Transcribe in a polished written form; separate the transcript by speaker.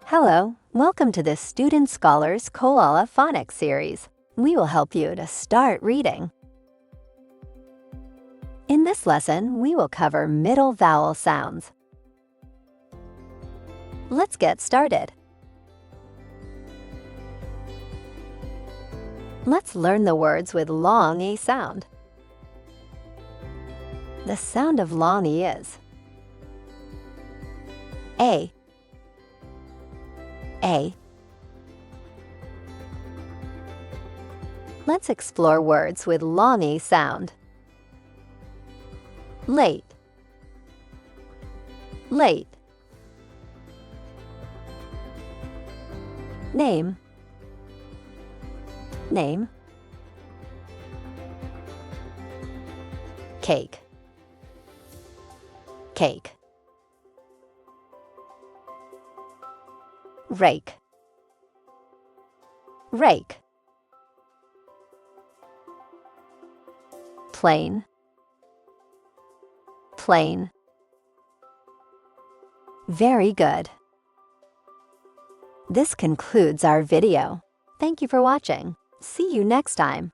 Speaker 1: Hello, welcome to the Student Scholars Koala Phonics series. We will help you to start reading. In this lesson, we will cover middle vowel sounds. Let's get started. Let's learn the words with long E sound. The sound of long E is A. Let's explore words with long E sound. Late. Name. Cake. Rake. Plain. Very good. This concludes our video. Thank you for watching. See you next time.